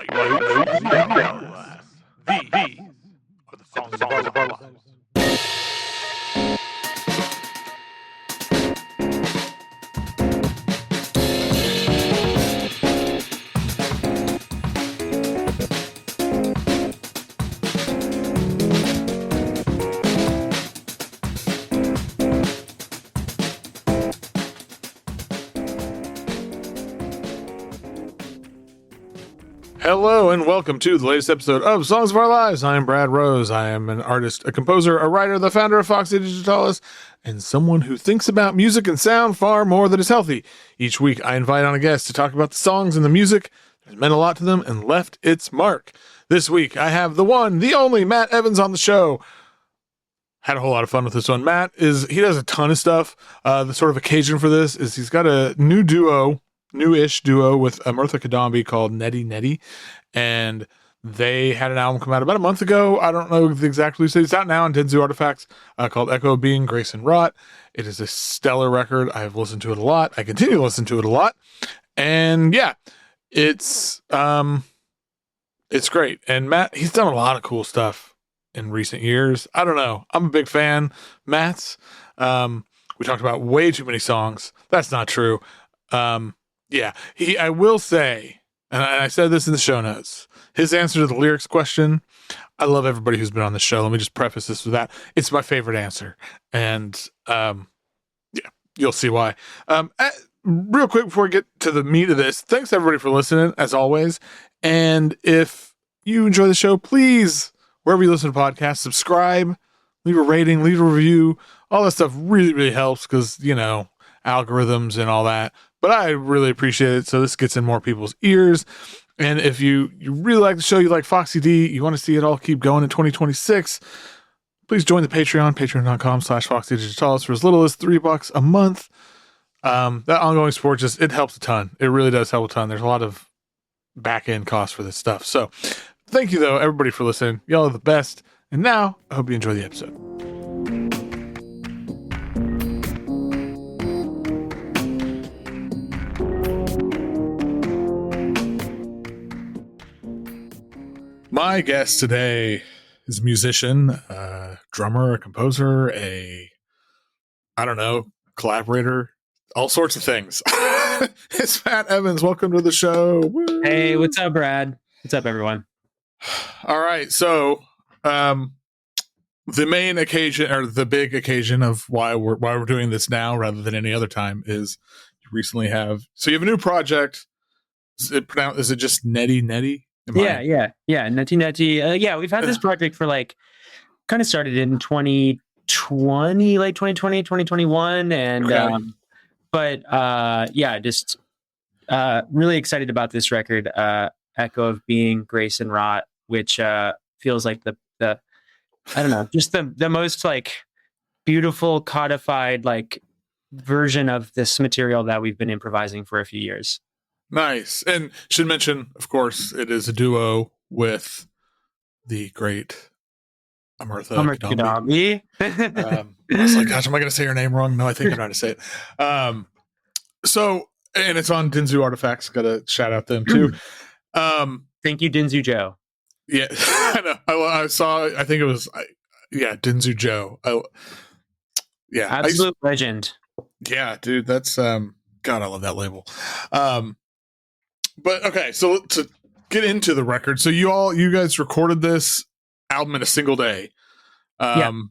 These are the songs of our lives. Hello and welcome to the latest episode of Songs of Our Lives. I am Brad Rose. I am an artist, a composer, a writer, the founder of Foxy, Digitalis, and someone who thinks about music and sound far more than is healthy. Each week I invite on a guest to talk about the songs and the music that has meant a lot to them and left its mark. This week I have the one, the only Matt Evans on the show. Had a whole lot of fun with this one. Matt he does a ton of stuff. The sort of occasion for this is he's got a newish duo with Amirtha Kidambi called Neti Neti, and they had an album come out about a month ago. I don't know the exact release date. It's out now on Denzu Artifacts, called Echo of Being, Grace and Rot. It is a stellar record. I've listened to it a lot. I continue to listen to it a lot, and yeah, it's great. And Matt, he's done a lot of cool stuff in recent years. I don't know. I'm a big fan. Matt's. We talked about way too many songs. That's not true. Yeah, I will say, and I said this in the show notes, his answer to the lyrics question, I love everybody who's been on the show. Let me just preface this with that. It's my favorite answer. And, yeah, you'll see why. Real quick before we get to the meat of this, thanks everybody for listening, as always. And if you enjoy the show, please, wherever you listen to podcasts, subscribe, leave a rating, leave a review. All that stuff really, really helps because, algorithms and all that. But I really appreciate it. So this gets in more people's ears. And if you really like the show, you like Foxy D, you want to see it all keep going in 2026, please join the Patreon, patreon.com/FoxyDigitalis for as little as $3 a month. That ongoing support it helps a ton. It really does help a ton. There's a lot of back end costs for this stuff. So thank you though, everybody, for listening. Y'all are the best. And now I hope you enjoy the episode. My guest today is a musician, drummer, a composer, collaborator, all sorts of things. It's Matt Evans. Welcome to the show. Woo! Hey, what's up, Brad? What's up, everyone? All right. So, the main occasion, or the big occasion of why we're doing this now rather than any other time, is you recently have a new project. Is it just Neti Neti? Yeah. Neti Neti. We've had this project for kind of started in 2020, late 2020, 2021. And, okay. Just really excited about this record, Echo of Being, Grace and Rot, which feels like the I don't know, just the most beautiful codified version of this material that we've been improvising for a few years. Nice. And should mention, of course, it is a duo with the great Amirtha Kidambi. I was like, gosh, am I going to say her name wrong? No, I think I'm trying to say it. And it's on Denzu Artifacts. Got to shout out them too. Thank you, Denzu Joe. Yeah, I know. I saw, I think it was, Denzu Joe. Absolute legend. Yeah, dude, that's, God, I love that label. But okay, so to get into the record, so you guys recorded this album in a single day. And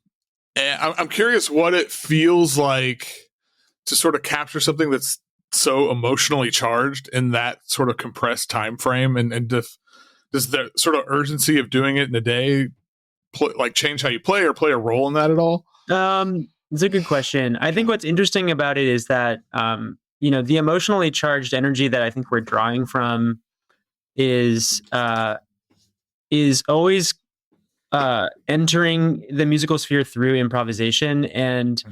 I'm curious what it feels like to sort of capture something that's so emotionally charged in that sort of compressed time frame, and does the sort of urgency of doing it in a day change how you play or play a role in that at all? It's a good question. I think what's interesting about it is that the emotionally charged energy that I think we're drawing from is always entering the musical sphere through improvisation. And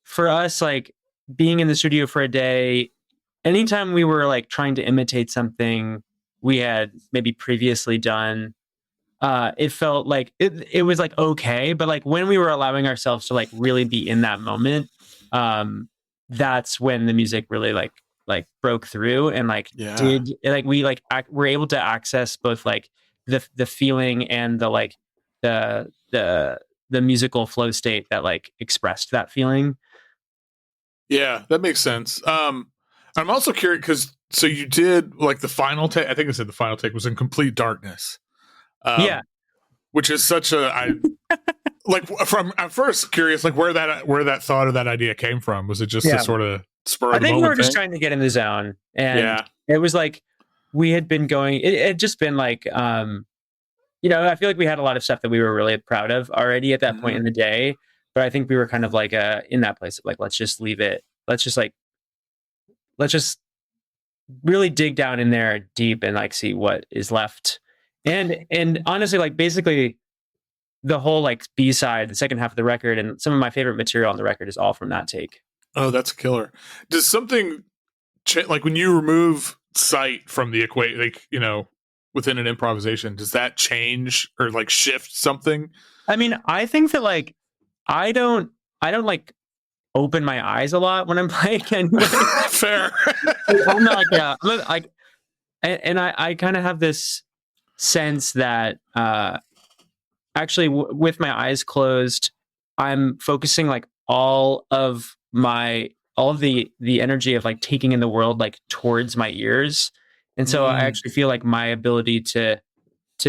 for us, being in the studio for a day, anytime we were trying to imitate something we had maybe previously done, it felt like it was okay. But when we were allowing ourselves to really be in that moment, that's when the music really like broke through and like did like we like were able to access both like the feeling and the like the musical flow state that like expressed that feeling. Yeah, that makes sense. I'm also curious because so you did like the final take. I think I said the final take was in complete darkness. Yeah, which is such a like from at first curious like where that thought or that idea came from. Was it just a sort of spur of the moment? I think we were just trying to get in the zone, and it was like we had been going. It had just been like you know, I feel like we had a lot of stuff that we were really proud of already at that point in the day. But I think we were kind of like in that place of like, let's just leave it. Let's just really dig down in there deep and like see what is left. And honestly, like basically the whole like B-side, the second half of the record, and some of my favorite material on the record is all from that take. Oh, that's killer. Does something like when you remove sight from the equation, like, you know, within an improvisation, does that change or like shift something? I mean, I think that like I don't like open my eyes a lot when I'm playing. Anyway. Fair. I'm not like and I kind of have this sense that actually with my eyes closed, I'm focusing like all of the energy of like taking in the world like towards my ears. And so I actually feel like my ability to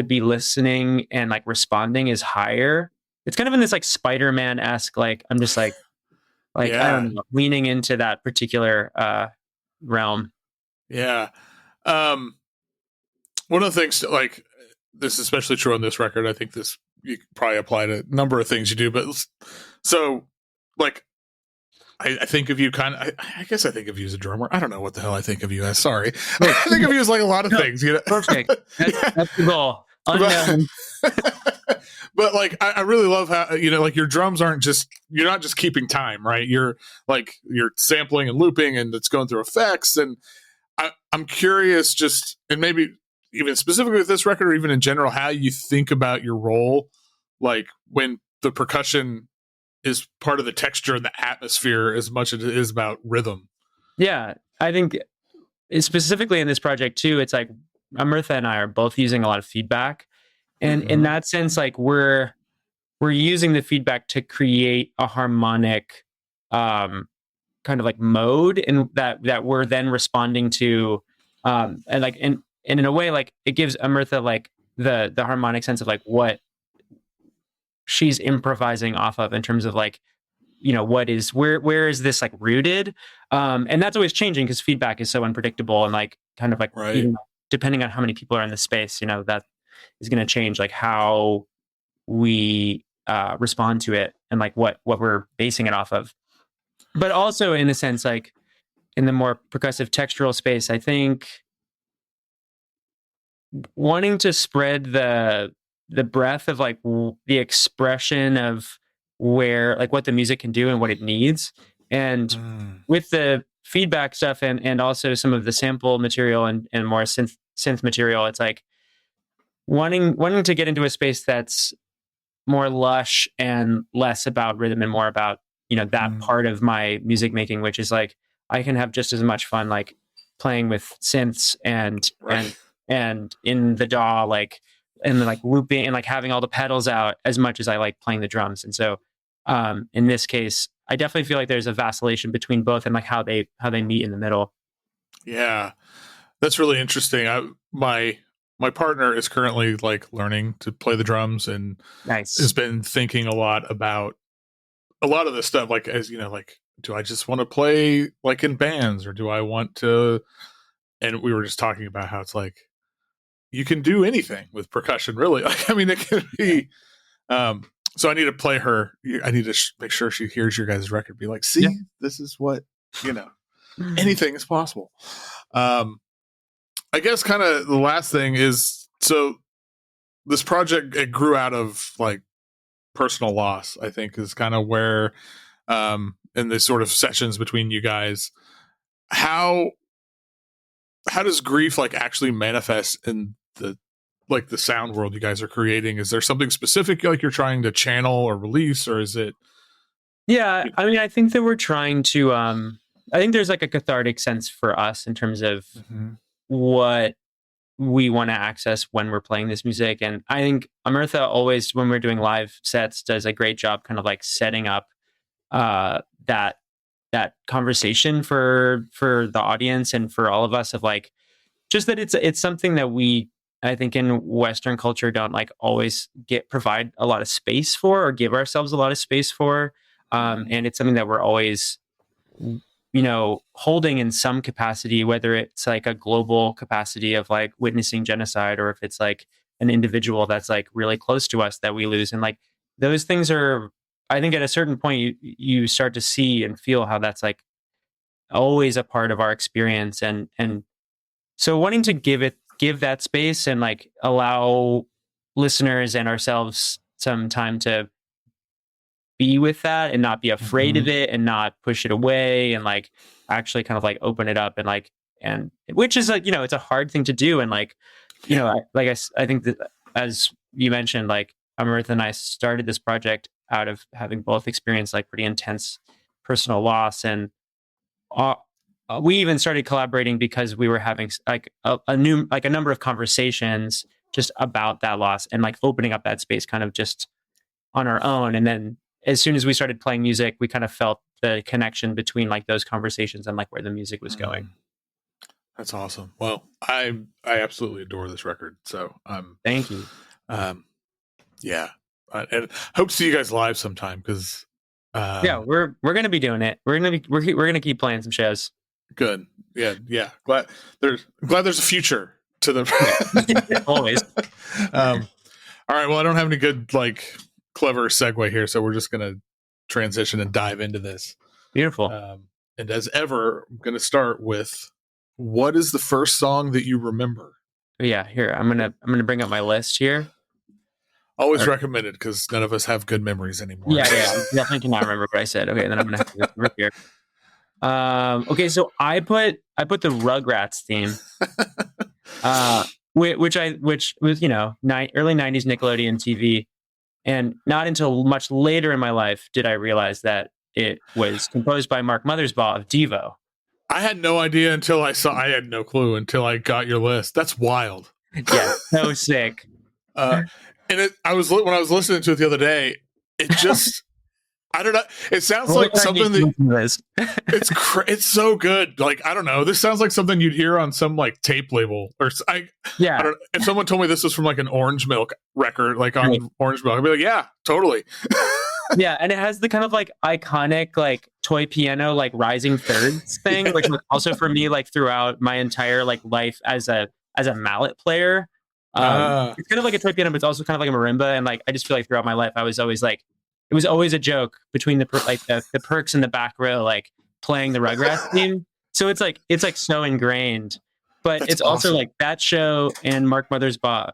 be listening and like responding is higher. It's kind of in this like Spider-Man-esque, like I'm just like I don't know, leaning into that particular realm. Yeah. One of the things like this is especially true on this record. I think this you could probably apply to a number of things you do, but so like I think of you kind of. I guess I think of you as a drummer. I don't know what the hell I think of you as. Sorry, I think of you as like a lot of things. You know, perfect. That's the goal. Unknown. But like, I really love how you know, like your drums aren't just you're not just keeping time, right? You're sampling and looping, and it's going through effects. And I'm curious, just and maybe even specifically with this record, or even in general, how you think about your role, like when the percussion is part of the texture and the atmosphere as much as it is about rhythm. Yeah, I think specifically in this project too, it's like Amirtha and I are both using a lot of feedback. And in that sense, like we're using the feedback to create a harmonic kind of like mode and that we're then responding to and like and in a way like it gives Amirtha like the harmonic sense of like what she's improvising off of in terms of like, you know, where is this like rooted? And that's always changing because feedback is so unpredictable and like kind of like even depending on how many people are in the space, you know, that is going to change like how we respond to it and like what we're basing it off of. But also in a sense, like in the more percussive textural space, I think wanting to spread the breadth of like the expression of where like what the music can do and what it needs. And with the feedback stuff and also some of the sample material and more synth material, it's like wanting to get into a space that's more lush and less about rhythm and more about, you know, that part of my music making, which is like I can have just as much fun like playing with synths and in the DAW, like and then like looping and like having all the pedals out as much as I like playing the drums. And so in this case, I definitely feel like there's a vacillation between both and like how they meet in the middle. Yeah, that's really interesting. My partner is currently like learning to play the drums and has been thinking a lot about a lot of this stuff. Like, as you know, like, do I just want to play like in bands or do I want to? And we were just talking about how it's like, you can do anything with percussion, really. Like, I mean, it can be, so I need to play her. I need to make sure she hears your guys' record. Be like, see, this is what, you know, anything is possible. I guess kind of the last thing is, so this project, it grew out of like personal loss, I think is kind of where, in the sort of sessions between you guys, how does grief like actually manifest in the sound world you guys are creating? Is there something specific like you're trying to channel or release, or is it? Yeah, I mean, I think that we're trying to I think there's like a cathartic sense for us in terms of Mm-hmm. what we want to access when we're playing this music. And I think Amirtha always, when we're doing live sets, does a great job kind of like setting up that conversation for the audience and for all of us, of like, just that it's something that we, I think, in Western culture don't like always provide a lot of space for, or give ourselves a lot of space for. And it's something that we're always, holding in some capacity, whether it's like a global capacity of like witnessing genocide, or if it's like an individual that's like really close to us that we lose. And like those things are, I think at a certain point you start to see and feel how that's like always a part of our experience. And so wanting to give that space and like allow listeners and ourselves some time to be with that and not be afraid of it and not push it away, and like actually kind of like open it up, and like, and which is like, it's a hard thing to do. And like, I think that, as you mentioned, like Amirtha and I started this project out of having both experienced like pretty intense personal loss. And we even started collaborating because we were having like a number of conversations just about that loss, and like opening up that space kind of just on our own. And then as soon as we started playing music, we kind of felt the connection between like those conversations and like where the music was going. That's awesome. Well, I absolutely adore this record. So thank you. Yeah, and hope to see you guys live sometime, because yeah, we're gonna be doing it. We're gonna keep playing some shows. Good. Yeah. Glad there's a future to the always. All right. Well, I don't have any good like clever segue here, so we're just gonna transition and dive into this. Beautiful. And as ever, I'm gonna start with, what is the first song that you remember? Yeah, here I'm gonna bring up my list here. Always recommended, because none of us have good memories anymore. Yeah, I definitely cannot remember what I said. Okay, then I'm gonna have to go here. Okay, so I put the Rugrats theme, which was early '90s Nickelodeon TV, and not until much later in my life did I realize that it was composed by Mark Mothersbaugh of Devo. I had no idea until I had no clue until I got your list. That's wild. Yeah, so sick. And when I was listening to it the other day, it just, I don't know. It sounds like something that it's so good. Like, I don't know. This sounds like something you'd hear on some like tape label, or I don't know. If someone told me this was from like an Orange Milk record, like on Orange Milk, I'd be like, yeah, totally. Yeah, and it has the kind of like iconic like toy piano like rising thirds thing, which was also for me like throughout my entire like life as a mallet player. It's kind of like a toy piano, but it's also kind of like a marimba. And like I just feel like throughout my life, I was always like, it was always a joke between the perks in the back row, like playing the Rugrats theme. So it's like so ingrained. But it's also awesome. Like that show and Mark Mothersbaugh's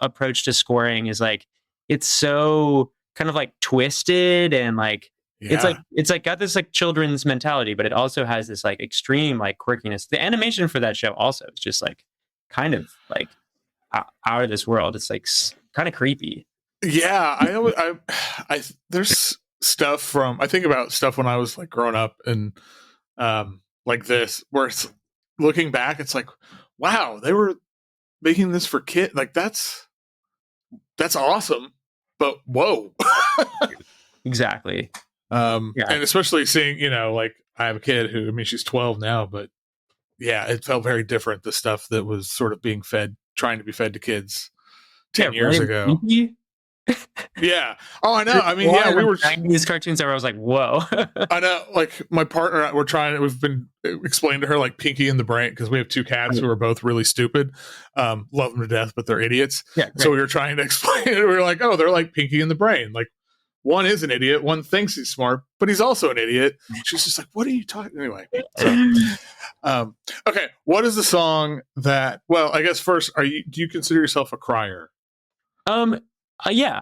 approach to scoring is like, it's so kind of like twisted and like it's like got this like children's mentality, but it also has this like extreme like quirkiness. The animation for that show also is just like kind of like out of this world. It's like kind of creepy. Yeah, I there's stuff from, I think about stuff when I was like growing up and like this, where it's looking back, it's like, wow, they were making this for kids. Like that's awesome. But whoa. Exactly. And especially seeing, like I have a kid who, I mean, she's 12 now, but yeah, it felt very different. The stuff that was sort of being trying to be fed to kids 10 years ago. Yeah. Oh, I know. I mean, yeah, we were these cartoons where I was like, whoa. I know. Like my partner, we've been explaining to her like Pinky and the Brain, because we have two cats who are both really stupid. Love them to death, but they're idiots. Yeah. So we were trying to explain it. We were like, oh, they're like Pinky and the Brain. Like one is an idiot, one thinks he's smart, but he's also an idiot. She's just like, what are you talking? Anyway. So, okay. What is the song that? Well, I guess first, do you consider yourself a crier? Yeah,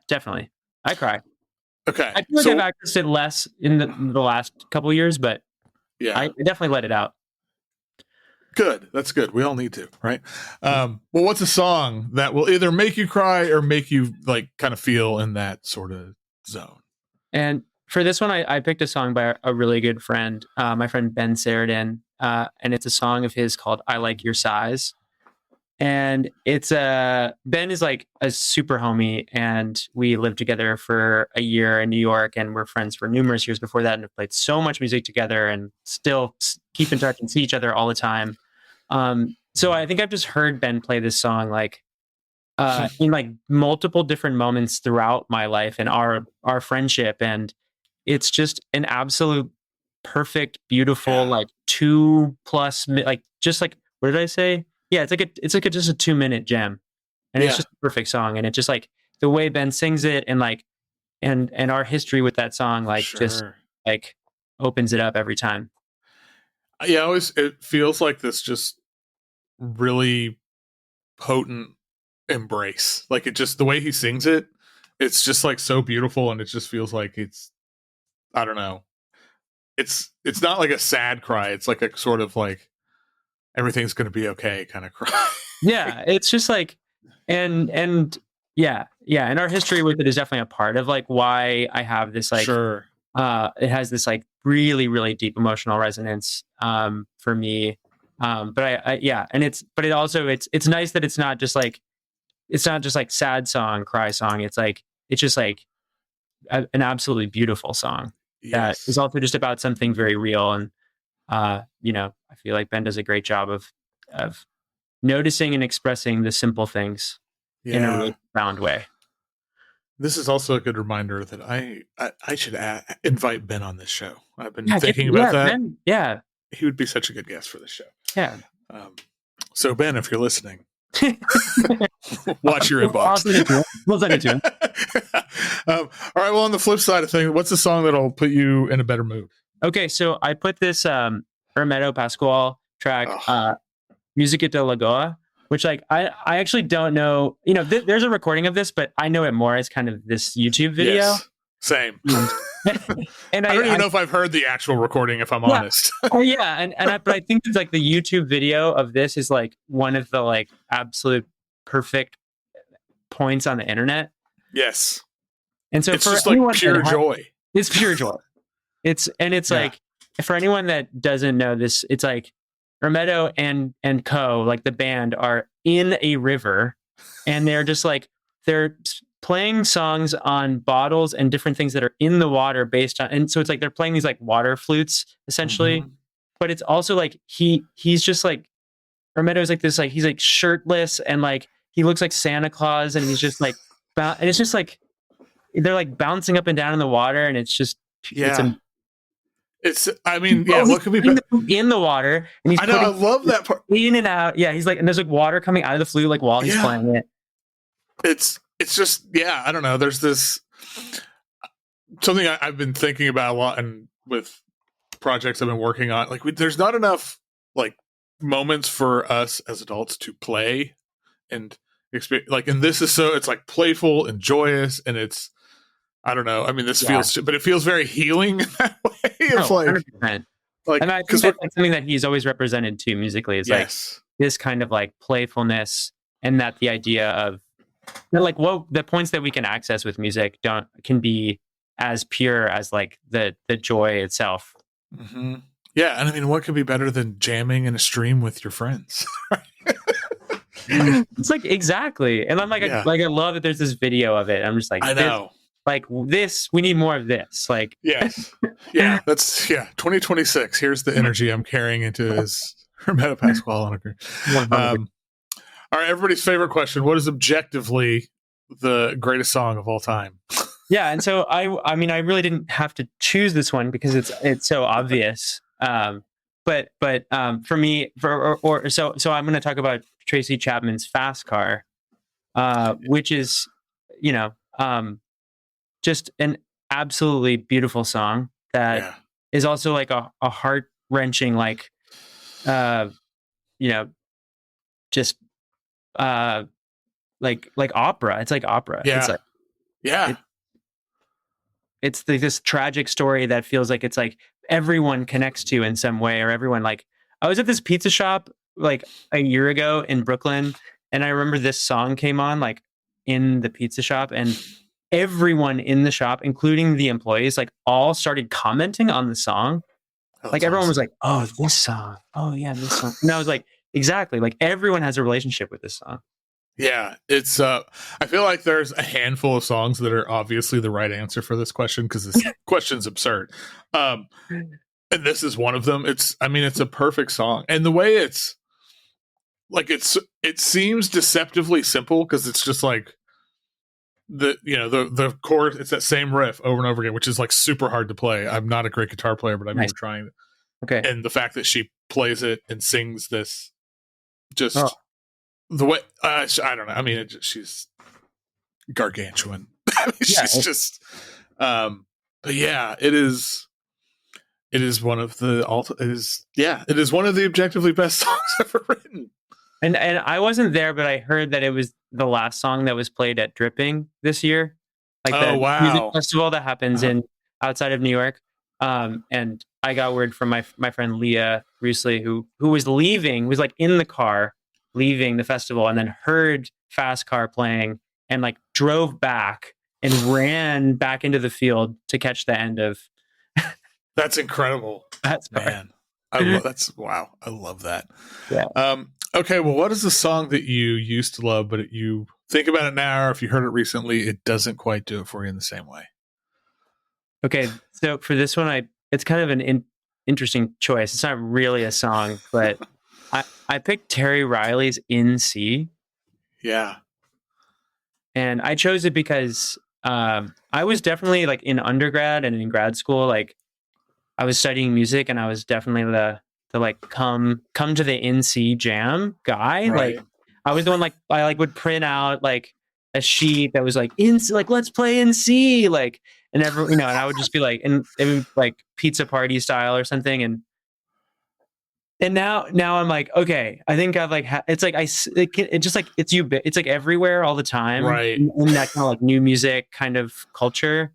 definitely. I cry. Okay. I feel like I've accessed it less in the last couple of years, but yeah, I definitely let it out. Good. That's good. We all need to, right? Well, what's a song that will either make you cry or make you like kind of feel in that sort of zone? And For this one, I picked a song by a really good friend, my friend Ben Seretan, and it's a song of his called "I Like Your Size." And it's Ben is like a super homie, and we lived together for a year in New York, and we're friends for numerous years before that, and have played so much music together, and still keep in touch and see each other all the time. So I think I've just heard Ben play this song like in like multiple different moments throughout my life and our friendship, and it's just an absolute perfect, beautiful, like 2+ like just like what did I say? Yeah, it's like just a 2-minute gem, and it's just a perfect song, and it just like the way Ben sings it, and like and our history with that song, like just like opens it up every time. Yeah, it feels like this just really potent embrace. Like it just the way he sings it, it's just like so beautiful, and it just feels like it's I don't know. It's not like a sad cry. It's like a sort of like everything's going to be okay kind of cry. Yeah, it's just like and yeah, and our history with it is definitely a part of like why I have this like it has this like really, really deep emotional resonance for me. But I and it's nice that it's not just like sad song, cry song. It's just like an absolutely beautiful song that is also just about something very real. And I feel like Ben does a great job of noticing and expressing the simple things in a really profound way. This is also a good reminder that I should invite Ben on this show. I've been thinking about that. Ben, he would be such a good guest for this show. Yeah. So Ben, if you're listening, watch your inbox. We'll send it to him. All right. Well, on the flip side of things, what's the song that'll put you in a better mood? Okay, so I put this Hermeto Pascoal track, Música de Lagoa, which like I actually don't know. There's a recording of this, but I know it more as kind of this YouTube video. Yes, same. And I don't even know if I've heard the actual recording, if I'm honest. But I think it's like the YouTube video of this is like one of the like absolute perfect points on the internet. Yes. And so it's for just like pure joy. It's pure joy. It's like for anyone that doesn't know this, it's like Hermeto and Co, like the band, are in a river, and they're just like they're playing songs on bottles and different things that are in the water based on, and so it's like they're playing these like water flutes essentially, but it's also like he's just like Hermeto is like this, like he's like shirtless and like he looks like Santa Claus, and he's just like and it's just like they're like bouncing up and down in the water, and it's just what could be in the water, and he's I love that part, in and out. Yeah, he's like, and there's like water coming out of the flute like while he's playing it. It's just I don't know. There's this something I've been thinking about a lot, and with projects I've been working on, like there's not enough like moments for us as adults to play and experience. Like, and this is it's like playful and joyous, and it's I don't know. I mean, this feels, but it feels very healing in that way. It's 100%. And I think that's something that he's always represented too musically is like this kind of like playfulness, and that the idea of like the points that we can access with music can be as pure as like the joy itself. Mm-hmm. Yeah, and I mean, what could be better than jamming in a stream with your friends? It's like exactly, and I'm like, I love that there's this video of it. I'm just like, I know. Like this, we need more of this. Like, yes, that's 2026. Here's the energy I'm carrying into his Hermeto Pascoal on a group. All right, everybody's favorite question: what is objectively the greatest song of all time? Yeah, and so I mean, I really didn't have to choose this one because it's so obvious. But for me, so I'm going to talk about Tracy Chapman's Fast Car, which is just an absolutely beautiful song that is also like a heart-wrenching, like, just like opera. It's like opera. Yeah. It's like, it's this tragic story that feels like it's like everyone connects to in some way, or everyone like, I was at this pizza shop like a year ago in Brooklyn, and I remember this song came on like in the pizza shop, and everyone in the shop, including the employees, like all started commenting on the song. Like everyone was like, "Oh, this song. Oh yeah, this song." And I was like, "Exactly. Like everyone has a relationship with this song." Yeah, it's I feel like there's a handful of songs that are obviously the right answer for this question because this question's absurd. And this is one of them. It's a perfect song. And the way it's like it seems deceptively simple because it's just like the chord, it's that same riff over and over again, which is like super hard to play. I'm not a great guitar player, but I remember trying it. Okay. And the fact that she plays it and sings this just the way I don't know. I mean, she's gargantuan. She's just but yeah, it is one of the it is one of the objectively best songs ever written. And I wasn't there, but I heard that it was the last song that was played at Dripping this year. Like the music festival that happens in outside of New York. And I got word from my friend Leah Roosley, who was leaving, was like in the car leaving the festival, and then heard Fast Car playing and like drove back and ran back into the field to catch the end of. That's incredible. That's man. Wow. I love that. Yeah. Okay, well, what is the song that you used to love, but you think about it now, or if you heard it recently, it doesn't quite do it for you in the same way? Okay, so for this one, it's kind of an interesting choice. It's not really a song, but I picked Terry Riley's In C. Yeah. And I chose it because I was definitely like in undergrad and in grad school, like I was studying music, and I was definitely the like come to the NC jam guy. Right. Like I was the one, like I like would print out like a sheet that was like NC, like let's play NC, like, and and I would just be like, and it would like pizza party style or something. And now I'm like, okay, I think I've like, it's like, it just like, it's like everywhere all the time. Right. In that kind of like new music kind of culture.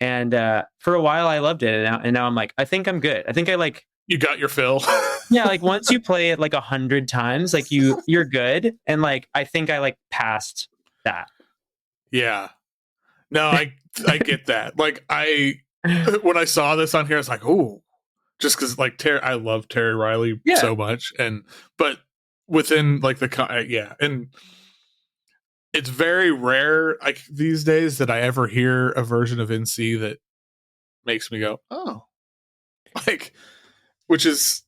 And for a while I loved it. And now I'm like, I think I'm good. I think I like, you got your fill. yeah, like once you play it like 100 times, like you're good. And like I think I like passed that. Yeah. No, I get that. Like when I saw this on here, I was like, oh, just because like I love Terry Riley so much, but within like and it's very rare like these days that I ever hear a version of NC that makes me go, oh, like. Which is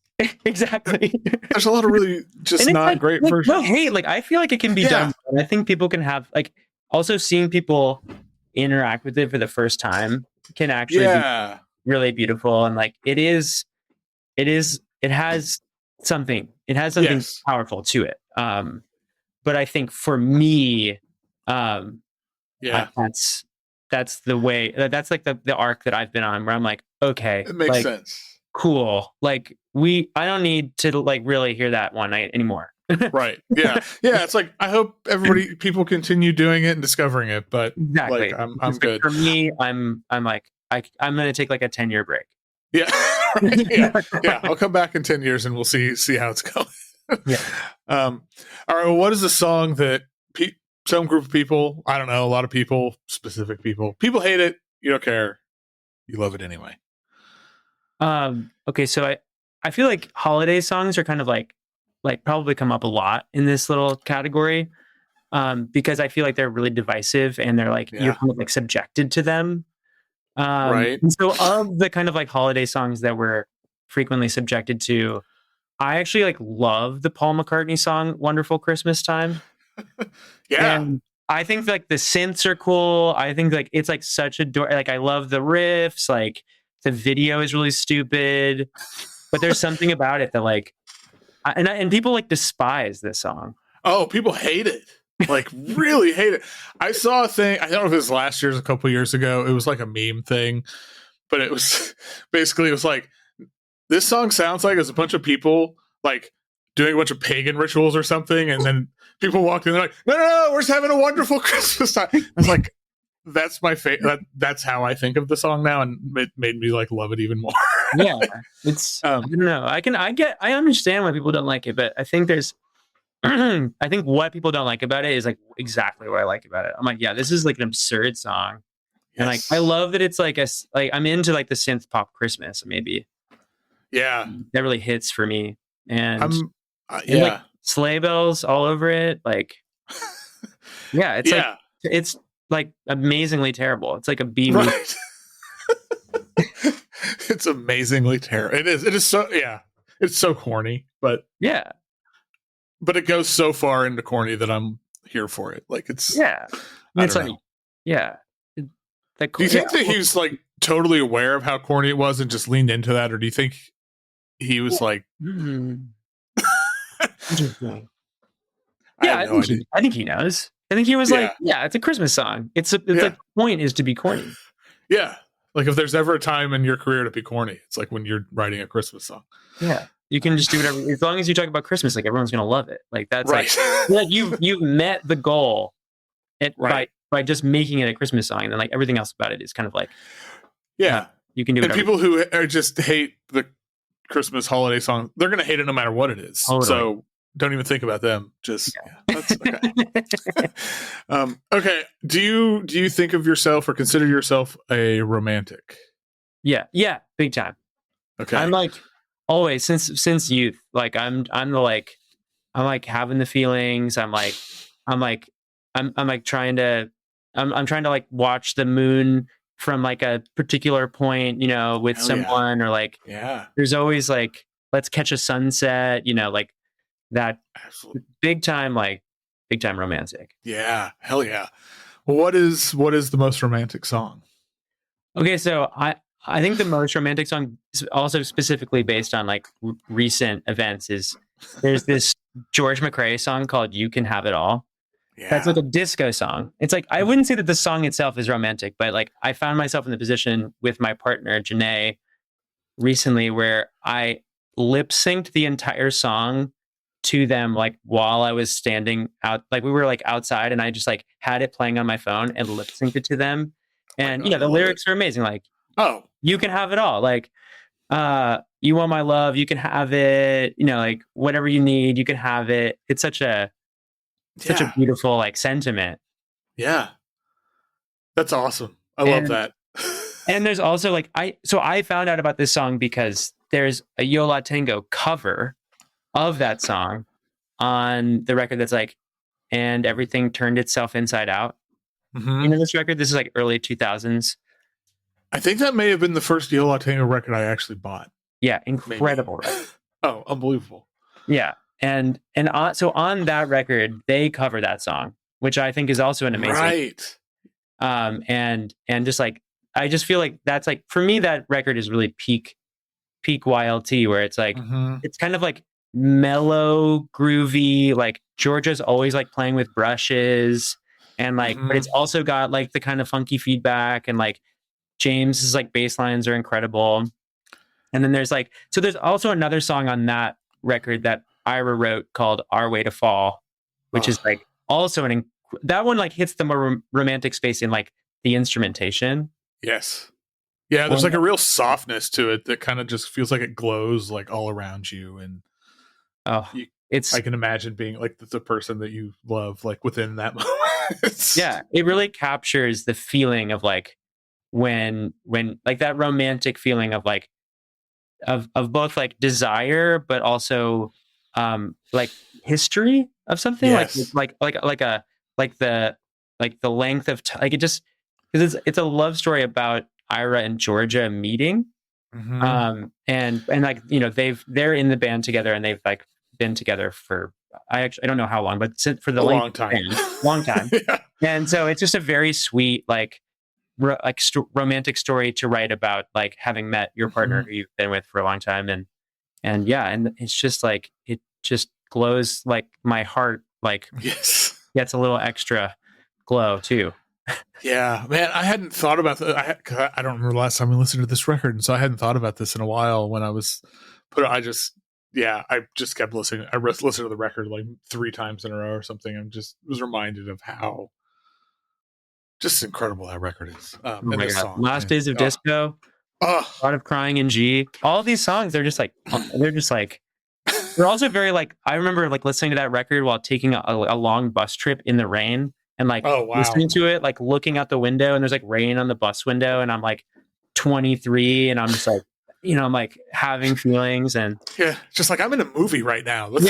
exactly. There's a lot of really just not like, great versions. No hate. Like I feel like it can be done. And I think people can have like also seeing people interact with it for the first time can actually be really beautiful. And like it has something. It has something powerful to it. But I think for me, that's the way. That's like the arc that I've been on, where I'm like, okay, it makes sense. Cool. Like I don't need to like really hear that one night anymore. Right. Yeah. Yeah. It's like, I hope people continue doing it and discovering it, but exactly. Like, I'm good. For me, I'm like, I'm going to take like a 10-year break. Yeah. Yeah. I'll come back in 10 years and we'll see how it's going. Yeah. All right. Well, what is a song that some group of people, I don't know, a lot of people, specific people hate it. You don't care. You love it anyway. Okay, so I feel like holiday songs are kind of like probably come up a lot in this little category, because I feel like they're really divisive and they're like you're kind of like subjected to them. Right. And so of the kind of like holiday songs that we're frequently subjected to, I actually like love the Paul McCartney song "Wonderful Christmastime." Yeah. And I think like the synths are cool. I think like it's like such like I love the riffs, like the video is really stupid, but there's something about it that like, and people like despise this song. Oh, people hate it. Like really hate it. I saw a thing. I don't know if it was last year or a couple years ago. It was like a meme thing, but it was basically, it was like, this song sounds like it's a bunch of people like doing a bunch of pagan rituals or something. And then people walked in, they're like, no, we're just having a wonderful Christmas time. I was like, that's my favorite. That's how I think of the song now, and it made me like love it even more. Yeah, it's I don't know. I understand why people don't like it, but I think there's I think what people don't like about it is like exactly what I like about it. I'm like, yeah, this is like an absurd song, And like, I love that it's like I'm into like the synth pop Christmas, maybe. Yeah. That really hits for me. And, and like sleigh bells all over it. Like, yeah, it's like, it's like amazingly terrible. It's like a B movie. Right. It's amazingly terrible. It is so, it's so corny, but it goes so far into corny that I'm here for it. Like it's, I don't know. Do you think that he was like totally aware of how corny it was and just leaned into that? Or do you think he was like, Interesting. I think he knows. I think he was like, it's a Christmas song. It's like the point is to be corny. Yeah. Like if there's ever a time in your career to be corny, it's like when you're writing a Christmas song. Yeah. You can just do whatever, as long as you talk about Christmas, like everyone's going to love it. Like that's like you've met the goal by just making it a Christmas song. And then like everything else about it is kind of like, you can do it. And people who just hate the Christmas holiday song, they're going to hate it no matter what it is. Totally. So don't even think about them. Just that's okay. Okay. Do you think of yourself or consider yourself a romantic? Yeah, big time. Okay. I'm like always since youth. Like I'm having the feelings. I'm trying to like watch the moon from like a particular point, you know, with someone or like there's always like let's catch a sunset, you know, like that. Absolutely. big time romantic. Yeah, hell yeah. Well, what is the most romantic song? Okay, so I think the most romantic song, also specifically based on like recent events, is there's this George McRae song called "You Can Have It All." Yeah. That's like a disco song. It's like, I wouldn't say that the song itself is romantic, but like I found myself in the position with my partner Janae recently where I lip synced the entire song to them, like while I was standing out, like we were like outside, and I just like had it playing on my phone and lip synced it to them. And the lyrics are amazing. Like, you can have it all. Like, you want my love, you can have it. You know, like whatever you need, you can have it. It's such a beautiful like sentiment. Yeah, that's awesome. I love that. And there's also like I found out about this song because there's a Yo La Tengo cover of that song on the record that's like, and everything turned itself inside out. Mm-hmm. You know this record? This is like early 2000s. I think that may have been the first Yo La Tengo record I actually bought. Yeah, incredible record. Oh, unbelievable. Yeah. And so on that record, they cover that song, which I think is also an amazing. Right. And just like, I just feel like that's like, for me, that record is really peak YLT, where it's like, it's kind of like mellow, groovy, like Georgia's always like playing with brushes and like, but it's also got like the kind of funky feedback, and like James's like bass lines are incredible. And then there's like, so there's also another song on that record that Ira wrote called Our Way to Fall, which is like also that one like hits the more romantic space in like the instrumentation. Yes. Yeah, there's like a real softness to it that kind of just feels like it glows like all around you. And I can imagine being like the person that you love like within that moment. Yeah, it really captures the feeling of like when like that romantic feeling of like of both like desire but also like history of something. Yes. like the length of like it just, because it's a love story about Ira and Georgia meeting. And like, you know, they're in the band together, and they've like been together for I don't know how long, but for the long time. Long time. Yeah. And so it's just a very sweet like romantic story to write about, like having met your partner who you've been with for a long time, and it's just like, it just glows, like my heart like gets a little extra glow too. Yeah, man, I hadn't thought about that. I don't remember the last time we listened to this record, and so I hadn't thought about this in a while. When I just kept listening. I listened to the record like 3 times in a row or something. And just was reminded of how just incredible that record is. And this song, Last Days of Disco, a lot of crying in G. All these songs, they're just like they're also very like, I remember like listening to that record while taking a long bus trip in the rain and like Oh, wow. listening to it, like looking out the window, and there's like rain on the bus window, and I'm like 23, and I'm just like, I'm like having feelings, and Yeah, just like I'm in a movie right now. Wow.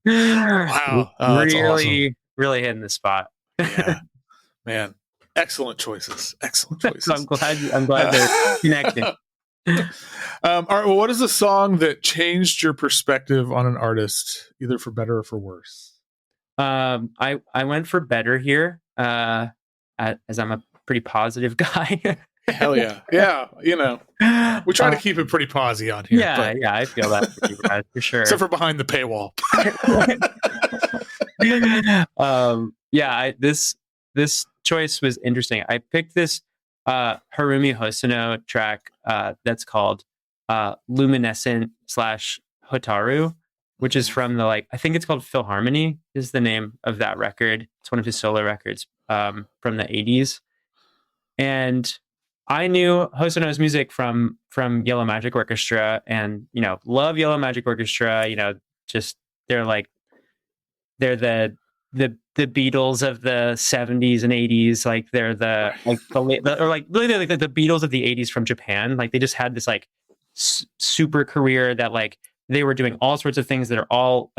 Oh, that's really, awesome. really hitting the spot. Yeah, man. Excellent choices. Excellent choices. So I'm glad they're connected. All right. Well, what is a song that changed your perspective on an artist, either for better or for worse? I went for better here, as I'm a pretty positive guy. Hell yeah. Yeah. We try to keep it pretty posy on here. Yeah, I feel that for sure. Except for behind the paywall. This choice was interesting. I picked this Harumi Hosono track that's called Luminescent / Hotaru, which is from the I think it's called Philharmony is the name of that record. It's one of his solo records from the 80s. And I knew Hosono's music from Yellow Magic Orchestra, and love Yellow Magic Orchestra. Just they're the Beatles of the 70s and 80s. Like they're the Beatles of the 80s from Japan. Like they just had this super career that they were doing all sorts of things that are all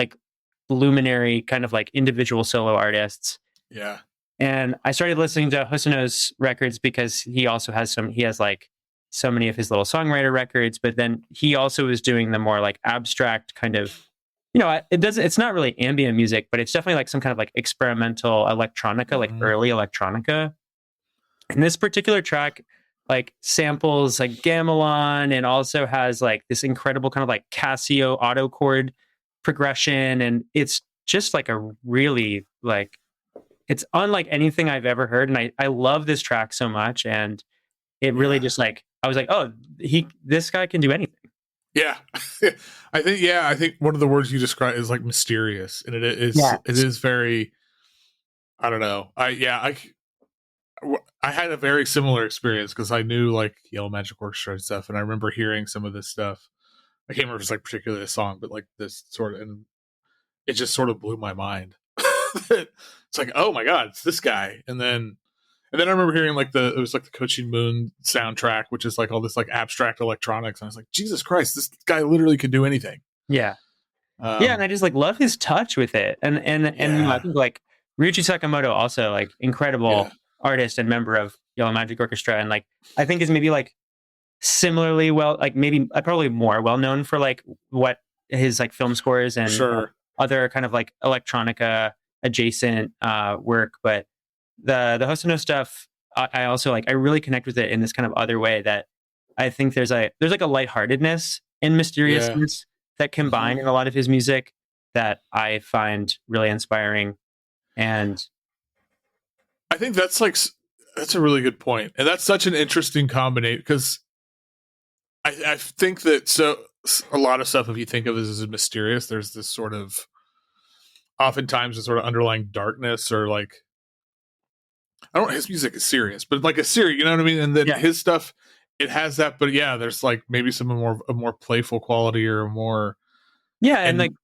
luminary kind of individual solo artists. Yeah. And I started listening to Hosono's records because he has so many of his little songwriter records, but then he also is doing the more abstract kind of, it's not really ambient music, but it's definitely some kind of experimental electronica, early electronica. And this particular track samples gamelan and also has this incredible kind of Casio auto chord progression. And it's just a really it's unlike anything I've ever heard. And I love this track so much. And it really just I was like, oh, this guy can do anything. Yeah. I think one of the words you described is mysterious. And it is very, I don't know. I had a very similar experience because I knew Yellow Magic Orchestra and stuff. And I remember hearing some of this stuff. I can't remember if it's particularly a song, but this sort of, and it just sort of blew my mind. It's oh my God, it's this guy. And then I remember hearing it was the Coaching Moon soundtrack, which is all this abstract electronics. And I was like, Jesus Christ, this guy literally can do anything. Yeah. And I just love his touch with it. And I think Ryuichi Sakamoto also incredible artist and member of Yellow Magic Orchestra. And I think is maybe similarly well, maybe probably more well known for what his film scores and other kind of electronica adjacent work. But the Hosono stuff, I also I really connect with it in this kind of other way that I think there's a lightheartedness and mysteriousness that combine in a lot of his music that I find really inspiring. And I think that's a really good point. And that's such an interesting combination because I think that a lot of stuff, if you think of it as mysterious, there's this sort of oftentimes a sort of underlying darkness or his music is serious, but a serious, you know what I mean? And then his stuff, it has that, but there's maybe some a more playful quality or more. Yeah. And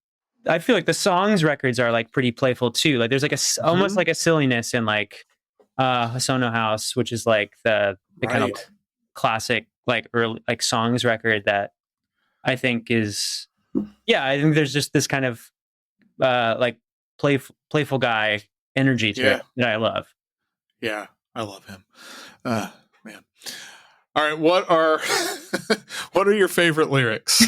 I feel the songs records are pretty playful too. There's almost a silliness in Hosono House, which is the kind of classic early songs record that I think is, I think there's just this kind of playful guy energy to it that I love. Yeah, I love him. Man. All right, what are your favorite lyrics?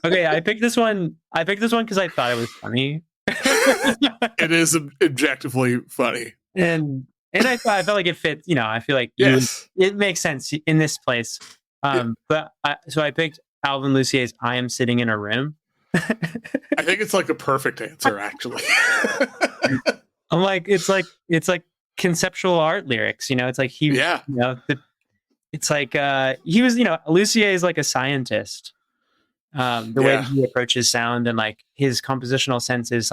Okay, I picked this one because I thought it was funny. It is objectively funny. And I felt like it fits, I feel like it makes sense in this place. But I picked Alvin Lucier's I Am Sitting in a Room. I think it's a perfect answer, actually. I'm it's conceptual art lyrics, it's he it's he was, Lucier is a scientist. The way he approaches sound and his compositional sense is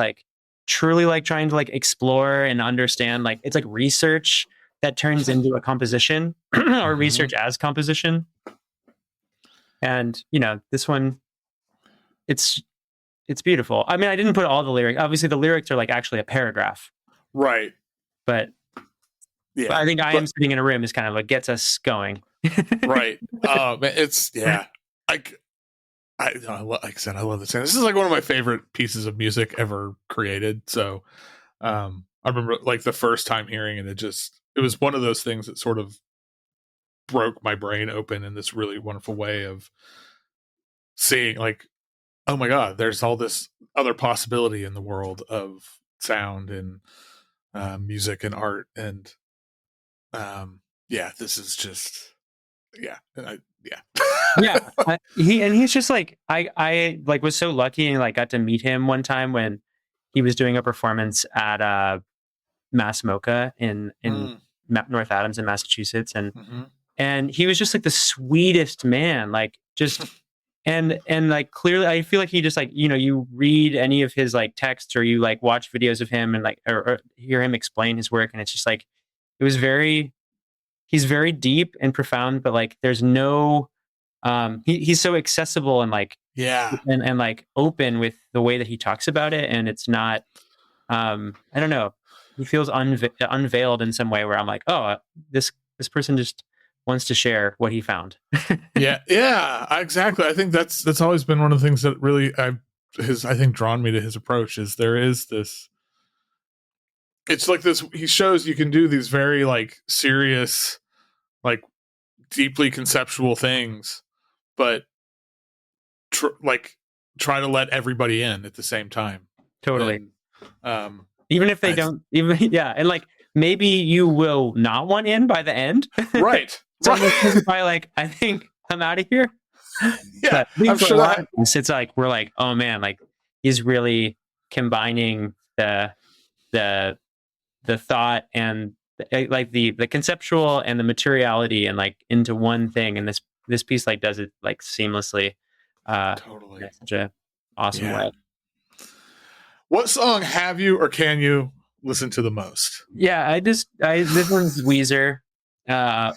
truly trying to explore and understand, it's research that turns into a composition or research as composition. And this one, it's it's beautiful. I mean, I didn't put all the lyrics. Obviously, the lyrics are like actually a paragraph, Right. but Yeah. I think I Am Sitting in a Room is kind of what gets us going. Right. Oh, man, it's like I said, I love this. This is like one of my favorite pieces of music ever created. So, I remember like the first time hearing it, it was one of those things that sort of broke my brain open in this really wonderful way of seeing like, oh my God, there's all this other possibility in the world of sound and music and art. And this is just, yeah. He's just like, I like was so lucky and like got to meet him one time when he was doing a performance at Mass Mocha in North Adams in Massachusetts. And he was just like the sweetest man, like just, and like clearly I feel like he just like, you read any of his like texts or you like watch videos of him and like, or hear him explain his work. And it's just like, he's very deep and profound, but like, there's no, he's so accessible and like, and like open with the way that he talks about it. And it's not, I don't know, he feels unveiled in some way where I'm like, oh, this person just wants to share what he found. Yeah, exactly. I think that's always been one of the things that really I think drawn me to his approach is there is this. It's like this. He shows you can do these very like serious, like deeply conceptual things, but try to let everybody in at the same time. Totally. And, even if they don't, and like maybe you will not want in by the end, right? So probably like, I think I'm out of here. Yeah, I'm sure that it's like we're like, oh man, like he's really combining the thought and like the conceptual and the materiality and like into one thing, and this piece like does it like seamlessly. Totally, in such a awesome way. What song have you or can you listen to the most? Yeah, this one's Weezer. I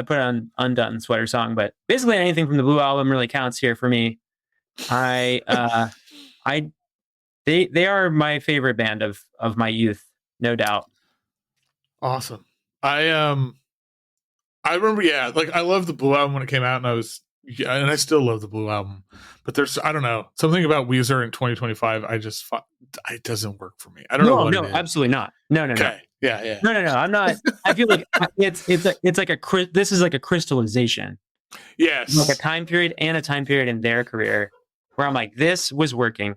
put on Undone Sweater Song, but basically anything from the Blue Album really counts here for me. They are my favorite band of my youth, no doubt. Awesome. I remember, like I loved the Blue Album when it came out, and I still love the Blue Album. But there's, I don't know, something about Weezer in 2025. It doesn't work for me. I don't know what it is. Absolutely not. No. Okay. Yeah. No. I'm not. I feel like this is like a crystallization. Yes. Like a time period in their career where I'm like, this was working.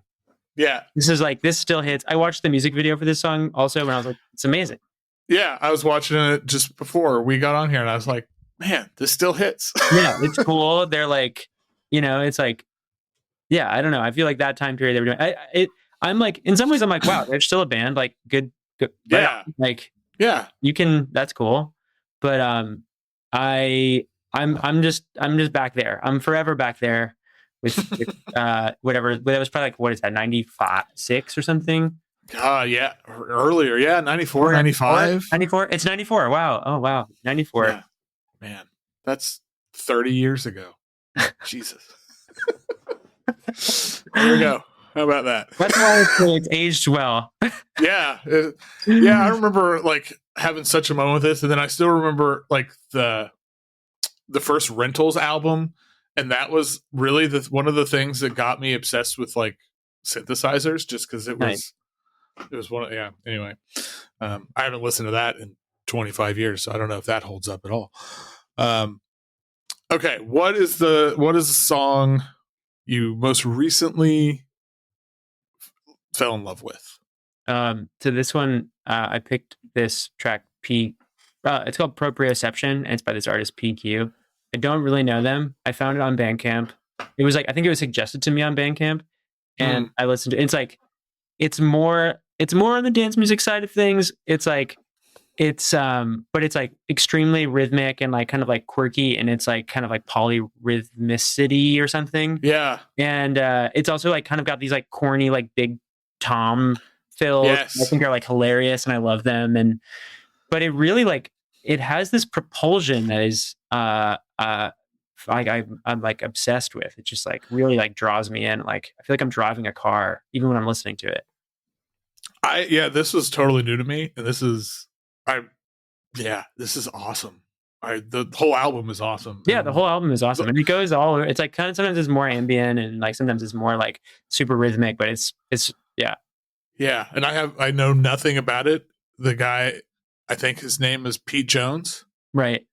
Yeah. This still hits. I watched the music video for this song also when I was like, it's amazing. Yeah. I was watching it just before we got on here and I was like, man, this still hits. Yeah. It's cool. They're like, it's like, yeah, I don't know. I feel like that time period they were doing I'm like, in some ways I'm like, wow, they're still a band, like good. Yeah. Like, yeah, you can, that's cool. But, I'm just back there. I'm forever back there with whatever. That was probably like, what is that? 96 or something. Yeah. Earlier. Yeah. 94, 95. 94. It's 94. Wow. Oh, wow. 94. Yeah. Man, that's 30 years ago. Jesus. There we go. How about that? That's why it's aged well. Yeah. I remember like having such a moment with this. And then I still remember like the first Rentals album. And that was really one of the things that got me obsessed with like synthesizers, just because it was one of, anyway. I haven't listened to that in 25 years, so I don't know if that holds up at all. Okay. What is the song you most recently fell in love with? To this one, I picked this track it's called Proprioception, and it's by this artist PQ. I don't really know them. I found it on Bandcamp. It was like, I think it was suggested to me on Bandcamp, and I listened to it. It's like, it's more on the dance music side of things. It's like, but it's like extremely rhythmic and like kind of like quirky, and it's like kind of like polyrhythmicity or something. Yeah. And it's also like kind of got these like corny, like big tom fills. Yes. I think are like hilarious, and I love them. But it really like, it has this propulsion that is like I'm like obsessed with. It just like really like draws me in. Like I feel like I'm driving a car even when I'm listening to it. This was totally new to me, and this is awesome. The whole album is awesome. Yeah, the whole album is awesome, and it goes all over. It's like kind of sometimes it's more ambient, and like sometimes it's more like super rhythmic, but it's yeah. And I know nothing about it. The guy, I think his name is Pete Jones, right,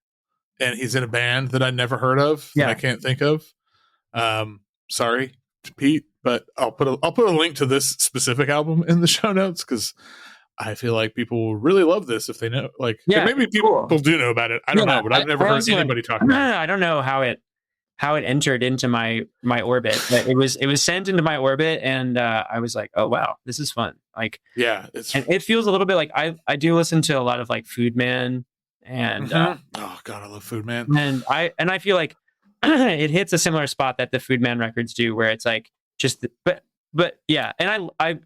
and he's in a band that I never heard of. Yeah, that I can't think of. Sorry to Pete, but I'll put a link to this specific album in the show notes because I feel like people will really love this if they know. Like, and maybe people do know about it. I don't know, but I've never heard anybody talk about it. I don't know how it entered into my orbit, but it was sent into my orbit, and I was like, oh wow, this is fun. Like, yeah, and it feels a little bit like I do listen to a lot of like Food Man, and oh god, I love Food Man, and I feel like it hits a similar spot that the Food Man records do, where it's like just but yeah, and I'm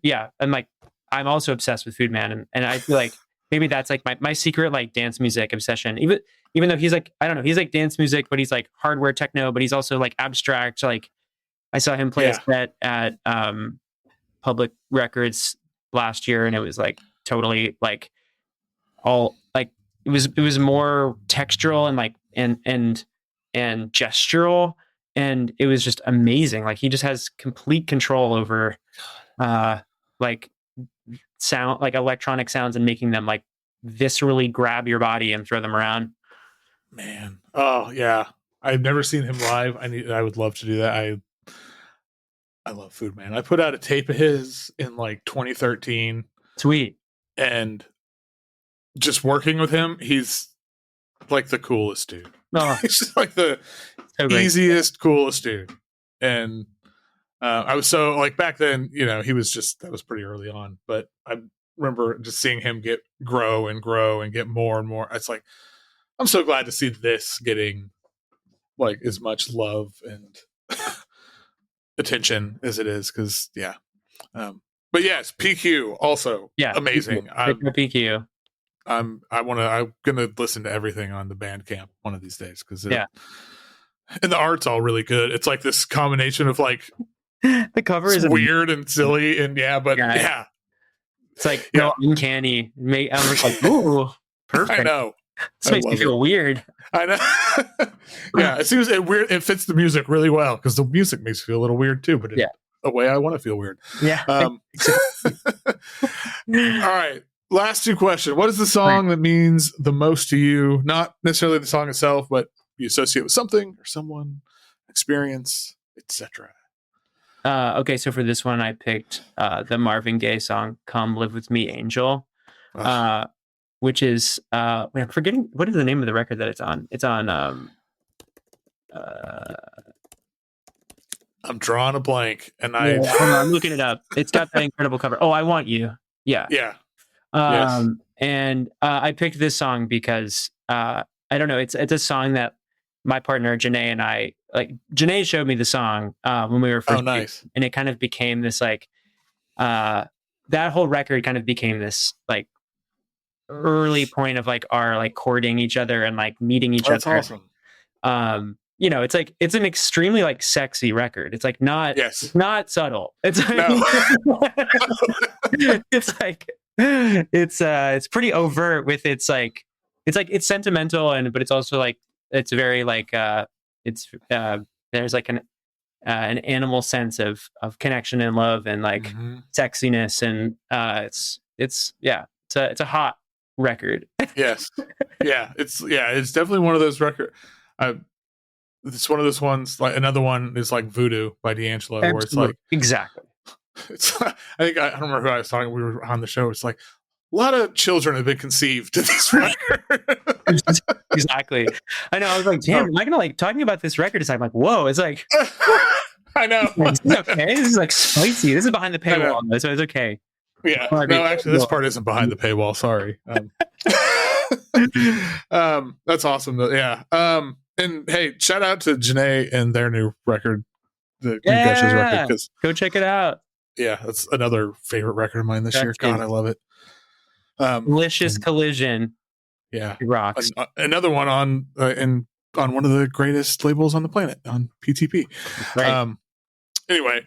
like I'm also obsessed with Food Man, and I feel like maybe that's like my secret like dance music obsession. Even though he's like, I don't know, he's like dance music, but he's like hardware techno, but he's also like abstract. Like I saw him play a set at Public Records last year, and it was like totally like all like it was more textural and like and gestural, and it was just amazing. Like he just has complete control over like sound, like electronic sounds, and making them like viscerally grab your body and throw them around. Man, oh yeah, I've never seen him live. I would love to do that. I love Food Man. I put out a tape of his in like 2013. Sweet. And just working with him, he's like the coolest dude. Oh. He's just like the easiest, coolest dude. And I was so like back then, he was that was pretty early on, but I remember just seeing him grow and get more and more. It's like, I'm so glad to see this getting like as much love and attention as it is. Cause but yes, PQ also amazing. PQ. I'm gonna listen to everything on the Bandcamp one of these days. Cause and the art's all really good. It's like this combination of like, the cover is weird and silly and it's like uncanny. I'm just like, ooh, perfect. I know. This makes me feel weird. I know. Yeah, it seems weird. It fits the music really well because the music makes me feel a little weird too, but in a way I want to feel weird. Yeah. All right. Last two questions. What is the song that means the most to you? Not necessarily the song itself, but you associate with something or someone, experience, etc. Okay, so for this one, I picked the Marvin Gaye song "Come Live with Me, Angel," which is I'm forgetting what is the name of the record that it's on. It's on. I'm drawing a blank, and I'm looking it up. It's got that incredible cover. Oh, I Want You. Yeah. Yeah. And I picked this song because I don't know. It's a song that my partner Janae and I like. Janae showed me the song when we were first. Oh, nice. And it kind of became this like that whole record kind of became this like early point of like our like courting each other and like meeting each other. That's awesome. It's like it's an extremely like sexy record. It's like not it's not subtle. It's it's like it's pretty overt with its like it's sentimental but it's also like it's very like there's like an animal sense of connection and love and like sexiness and it's a hot record. Yes. It's definitely one of those records. It's one of those ones. Like another one is like Voodoo by D'Angelo, where it's like exactly. It's I don't remember who I was talking. We were on the show. It's like a lot of children have been conceived to this record. Exactly. I know. I was like, damn, am I gonna like talking about this record? I'm like, whoa. It's like, I know. This is okay. This is like spicy. This is behind the paywall, so it's okay. Yeah. No, actually, this part isn't behind the paywall. Sorry. That's awesome. Though. Yeah. And hey, shout out to Janae and their new record, the Gushers record. Because go check it out. Yeah, that's another favorite record of mine this year. God, I love it. Delicious Collision. Yeah, it rocks. Another one on in on one of the greatest labels on the planet, on PTP. Right. Anyway,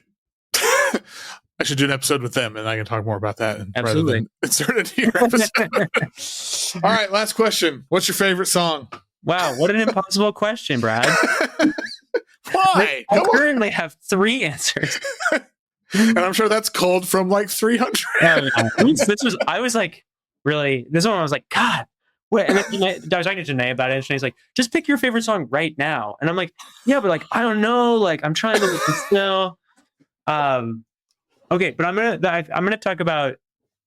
I should do an episode with them, and I can talk more about that rather than insert it into your episode. All right, last question. What's your favorite song? Wow, what an impossible question, Brad. Why? I currently have 3 answers. And I'm sure that's culled from like 300. I was like, really, this one I was like, God. Wait, and then I was talking to Janae about it, and she's like, just pick your favorite song right now. And I'm like, yeah, but like, I don't know. Like, I'm trying to listen still. Okay, but I'm gonna talk about.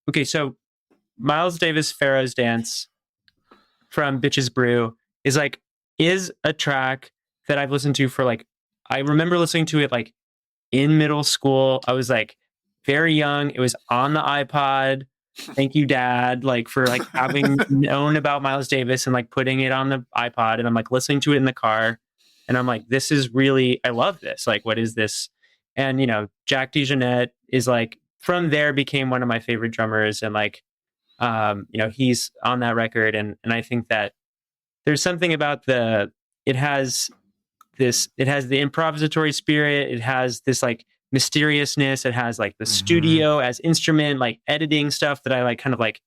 Okay, so Miles Davis Pharaoh's Dance from Bitches Brew is a track that I've listened to for like. I remember listening to it like in middle school. I was like very young. It was on the iPod. Thank you, Dad, like for like having known about Miles Davis and like putting it on the iPod, and I'm like listening to it in the car, and I'm like, this is really, I love this. Like, what is this? And Jack DeJohnette is like from there became one of my favorite drummers, and like, he's on that record, and I think that there's something about it has the improvisatory spirit, it has this like mysteriousness, it has like the studio as instrument, like editing stuff that I like kind of like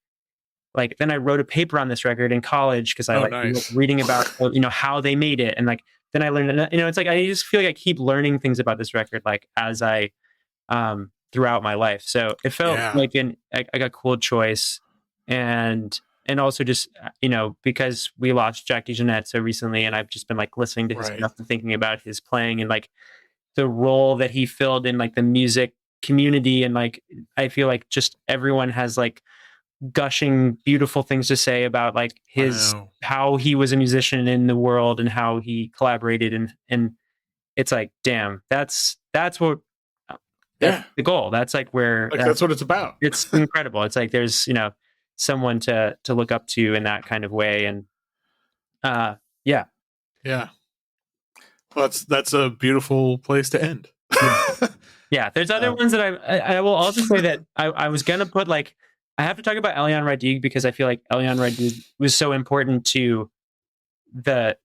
then I wrote a paper on this record in college because I nice. Reading about how they made it, and like then I learned it's like I just feel like I keep learning things about this record like as I throughout my life, so it felt like a cool choice, and also just because we lost Jack DeJohnette so recently, and I've just been like listening to his stuff and thinking about his playing and like the role that he filled in like the music community, and like I feel like just everyone has like gushing beautiful things to say about like how he was a musician in the world and how he collaborated, and it's like, damn, that's what that's the goal. That's like where that's what it's about. It's incredible. It's like there's someone to look up to in that kind of way, and well, that's a beautiful place to end. Yeah, there's other ones that I will also say that I was gonna put like, I have to talk about Eliane Radigue because I feel like Eliane Radigue was so important to the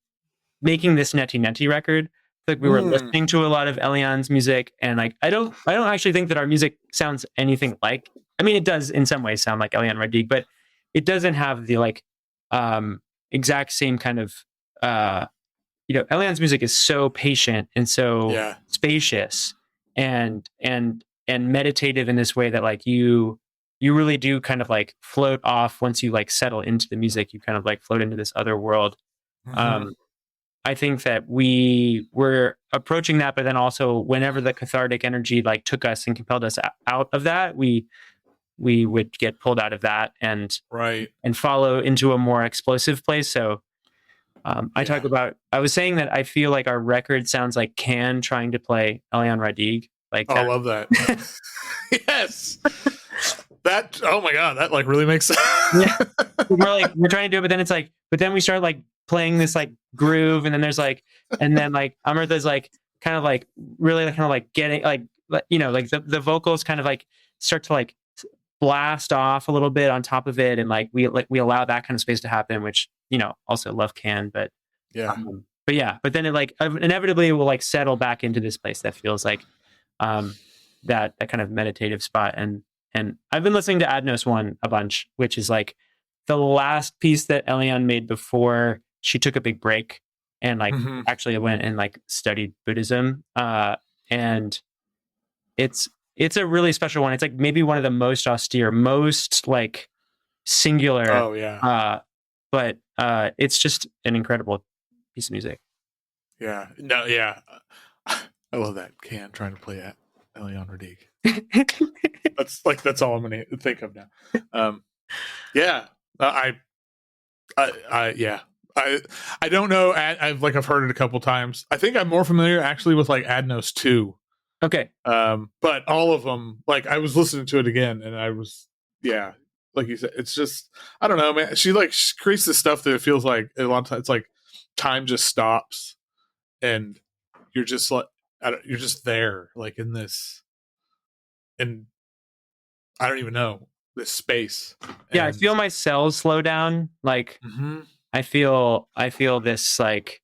making this Neti Neti record. Like we were listening to a lot of Eliane's music, and like I don't actually think that our music sounds anything like. I mean, it does in some ways sound like Eliane Radigue, but it doesn't have the like exact same kind of Eliane's music is so patient and so spacious and meditative in this way that like you really do kind of like float off once you like settle into the music. You kind of like float into this other world. I think that we were approaching that, but then also whenever the cathartic energy like took us and compelled us out of that, we would get pulled out of that and follow into a more explosive place. So I was saying that I feel like our record sounds like Can trying to play Eliane Radigue. Like I love that. Yes. That, oh my God, that like really makes sense. Yeah. We're trying to do it, but then it's like, but then we start like playing this like groove, and then there's like, and then like Amirtha's like kind of like really kind of like getting like like the vocals kind of like start to like blast off a little bit on top of it, and like we allow that kind of space to happen, which also love Can, but but then it like inevitably will like settle back into this place that feels like that kind of meditative spot, and I've been listening to Adnos One a bunch, which is like the last piece that Eliane made before she took a big break and like actually went and like studied Buddhism, and it's a really special one. It's like maybe one of the most austere, most like singular. But it's just an incredible piece of music. Yeah. No. Yeah. I love that. Can trying to play at Eliane Radigue. That's all I'm going to think of now. I don't know. I've heard it a couple times. I think I'm more familiar actually with like Adnos 2. Okay. But all of them, like I was listening to it again, and I was, like you said, it's just, I don't know, man. She creates this stuff that it feels like a lot of times it's like time just stops, and you're just like, you're just there, like in this, and I don't even know, this space. Yeah, I feel my cells slow down. Like I feel this like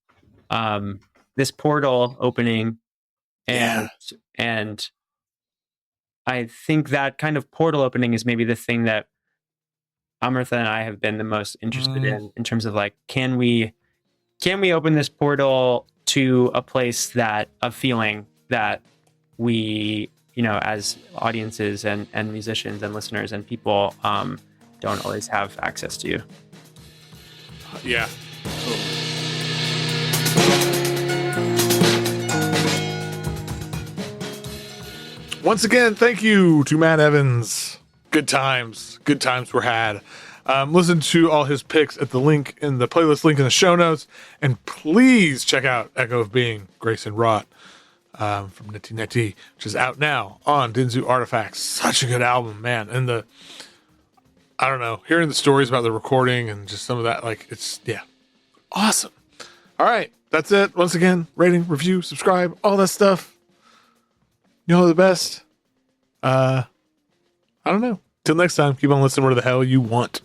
this portal opening, and I think that kind of portal opening is maybe the thing that Amirtha and I have been the most interested in terms of like, can we open this portal to a place of feeling that we, as audiences and musicians and listeners and people don't always have access to. Yeah. Once again, thank you to Matt Evans. Good times were had. Listen to all his picks at the link in the playlist link in the show notes, and please check out Echo of Being, Grayson Rott, from Neti Neti, which is out now on Dinzu Artifacts. Such a good album, man. And I don't know, hearing the stories about the recording and just some of that, like, it's, awesome. All right, that's it. Once again, rating, review, subscribe, all that stuff. You know the best. I don't know. Till next time, keep on listening where the hell you want.